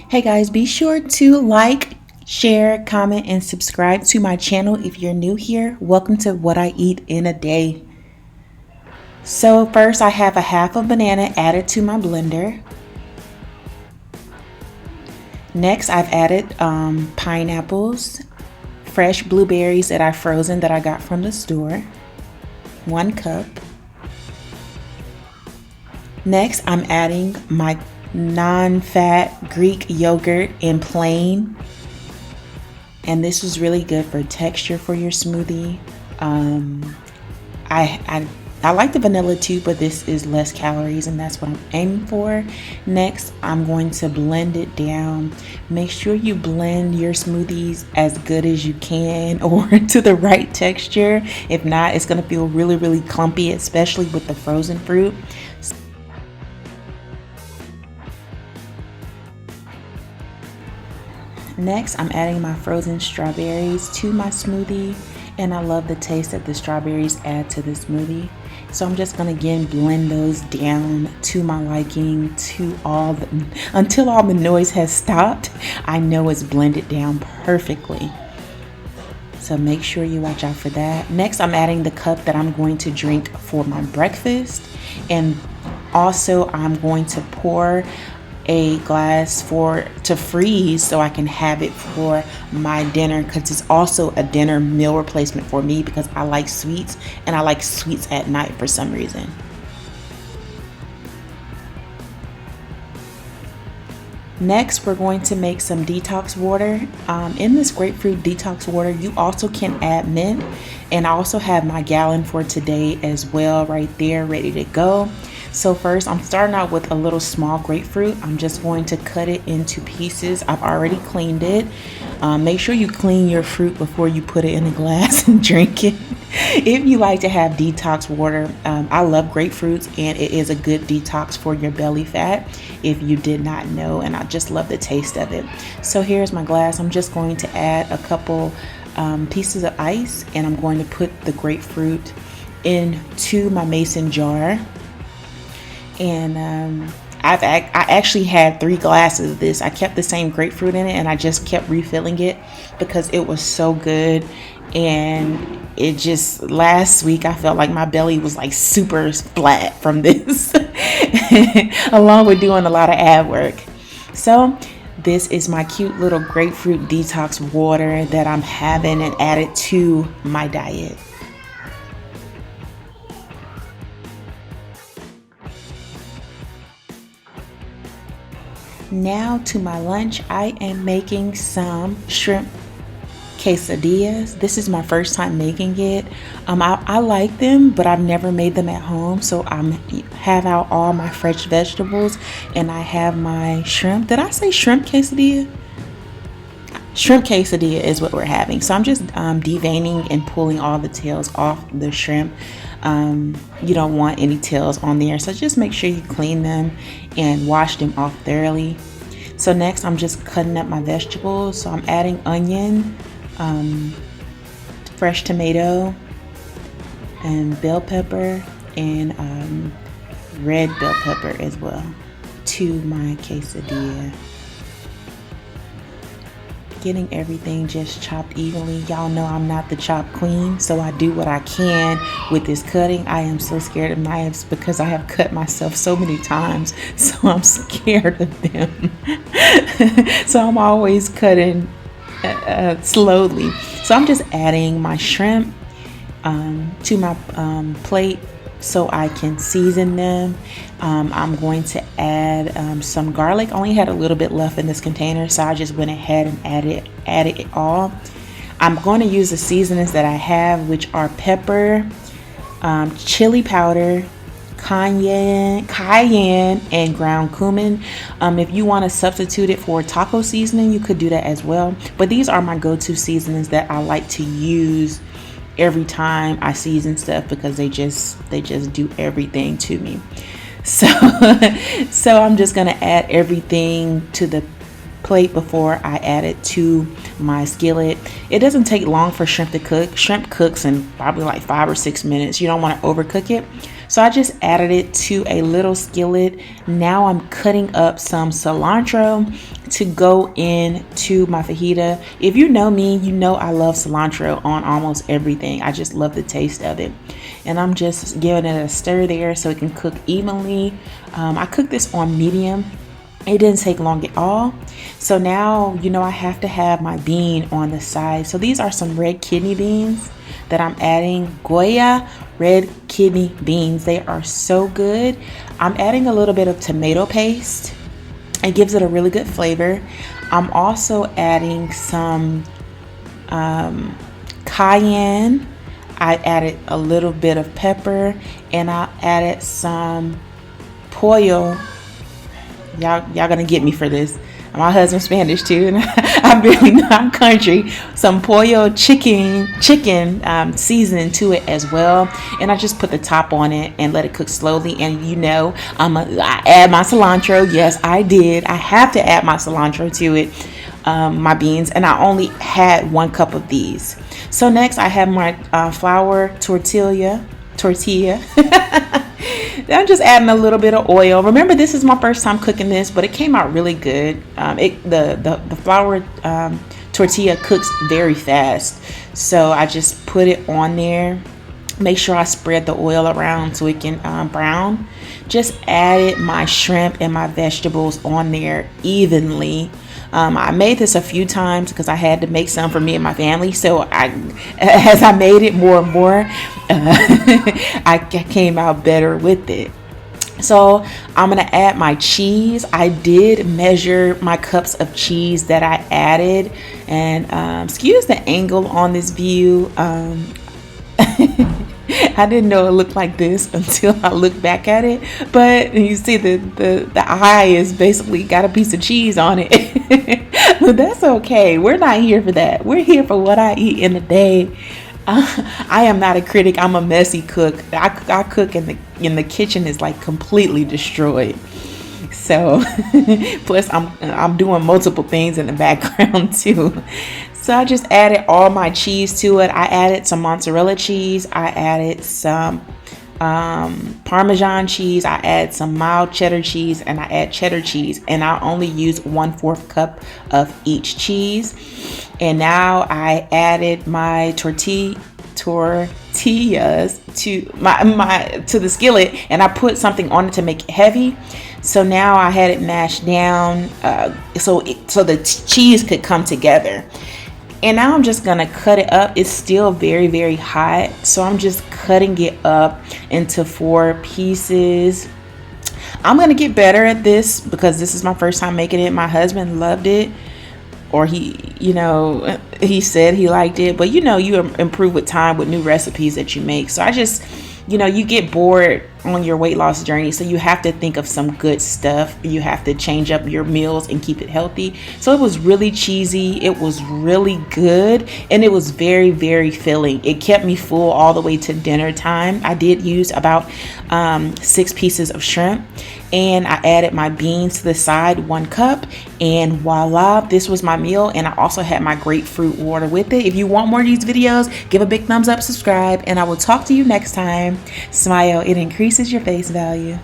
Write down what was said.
Hey guys, be sure to like, share, comment, and subscribe to my channel if you're new here. Welcome to What I Eat in a Day. So first I have a half a banana added to my blender. Next I've added pineapples, fresh blueberries that I frozen that I got from the store, 1 cup. Next I'm adding my non-fat Greek yogurt in plain, and this is really good for texture for your smoothie. I like the vanilla too, but this is less calories and that's what I'm aiming for. Next I'm going to blend it down. Make sure you blend your smoothies as good as you can or to the right texture. If not, it's going to feel really clumpy, especially with the frozen fruit. Next, I'm adding my frozen strawberries to my smoothie, and I love the taste that the strawberries add to the smoothie. So I'm just gonna again blend those down to my liking until all the noise has stopped. I know it's blended down perfectly. So make sure you watch out for that. Next, I'm adding the cup that I'm going to drink for my breakfast, and also I'm going to pour a glass to freeze so I can have it for my dinner, because it's also a dinner meal replacement for me because I like sweets, and I like sweets at night for some reason. Next, we're going to make some detox water. In this grapefruit detox water, you also can add mint, and I also have my gallon for today as well right there ready to go. So first, I'm starting out with a little small grapefruit. I'm just going to cut it into pieces. I've already cleaned it. Make sure you clean your fruit before you put it in a glass and drink it. If you like to have detox water, I love grapefruits, and it is a good detox for your belly fat if you did not know, and I just love the taste of it. So here's my glass. I'm just going to add a couple pieces of ice, and I'm going to put the grapefruit into my mason jar. And I actually had 3 glasses of this. I kept the same grapefruit in it, and I just kept refilling it because it was so good. And it just, last week I felt like my belly was like super flat from this along with doing a lot of ab work. So this is my cute little grapefruit detox water that I'm having and added to my diet. Now to my lunch, I am making some shrimp quesadillas. This is my first time making it. I like them, but I've never made them at home. So I have out all my fresh vegetables, and I have my shrimp. Did I say shrimp quesadilla? Shrimp quesadilla is what we're having. So I'm just deveining and pulling all the tails off the shrimp. You don't want any tails on there, so just make sure you clean them and wash them off thoroughly. So next I'm just cutting up my vegetables. So I'm adding onion, fresh tomato, and bell pepper, and red bell pepper as well to my quesadilla. Getting everything just chopped evenly. Y'all know I'm not the chop queen, so I do what I can with this cutting. I am so scared of knives because I have cut myself so many times, so I'm scared of them. So I'm always cutting slowly. So I'm just adding my shrimp to my plate so I can season them. I'm going to add some garlic. I only had a little bit left in this container, so I just went ahead and added it all. I'm going to use the seasonings that I have, which are pepper, chili powder, cayenne, and ground cumin. If you want to substitute it for taco seasoning, you could do that as well. But these are my go-to seasonings that I like to use every time I season stuff because they just do everything to me. So I'm just gonna add everything to the plate before I add it to my skillet. It doesn't take long for shrimp to cook. Shrimp cooks in probably like 5 or 6 minutes. You don't want to overcook it. So I just added it to a little skillet. Now I'm cutting up some cilantro to go into my fajita. If you know me, you know I love cilantro on almost everything. I just love the taste of it. And I'm just giving it a stir there so it can cook evenly. I cooked this on medium. It didn't take long at all. So now, you know, I have to have my bean on the side. So these are some red kidney beans that I'm adding. Goya red kidney beans. They are so good. I'm adding a little bit of tomato paste. It gives it a really good flavor. I'm also adding some cayenne. I added a little bit of pepper, and I added some pollo. Y'all gonna get me for this. My husband's Spanish too, and I'm really not country. Some pollo chicken seasoning to it as well, and I just put the top on it and let it cook slowly. And you know, I add my cilantro. Yes, I did. I have to add my cilantro to it. My beans, and I only had 1 cup of these. So next, I have my flour tortilla. I'm just adding a little bit of oil. Remember, this is my first time cooking this, but it came out really good. The flour tortilla cooks very fast, so I just put it on there. Make sure I spread the oil around so it can brown. Just added my shrimp and my vegetables on there evenly. I made this a few times because I had to make some for me and my family. So as I made it more and more, I came out better with it. So I'm going to add my cheese. I did measure my cups of cheese that I added. And excuse the angle on this view. I didn't know it looked like this until I looked back at it. But you see the eye is basically got a piece of cheese on it. But that's okay. We're not here for that. We're here for what I eat in a day. I am not a critic. I'm a messy cook. I cook and the kitchen is like completely destroyed. So plus I'm doing multiple things in the background too. So I just added all my cheese to it. I added some mozzarella cheese. I added some Parmesan cheese. I add some mild cheddar cheese, and I add cheddar cheese. And I only use 1/4 cup of each cheese. And now I added my tortillas to the skillet, and I put something on it to make it heavy. So now I had it mashed down so the cheese could come together. And now I'm just gonna cut it up. It's still very, very hot, so I'm just cutting it up into 4 pieces. I'm gonna get better at this because this is my first time making it. My husband loved it, or he said he liked it. But you improve with time with new recipes that you make. So I just, you get bored on your weight loss journey, so you have to think of some good stuff. You have to change up your meals and keep it healthy. So it was really cheesy, it was really good, and it was very, very filling. It kept me full all the way to dinner time. I did use about 6 pieces of shrimp, and I added my beans to the side, 1 cup, and voila, this was my meal. And I also had my grapefruit water with it. If you want more of these videos, give a big thumbs up, subscribe, and I will talk to you next time. Smile, it increases your face value.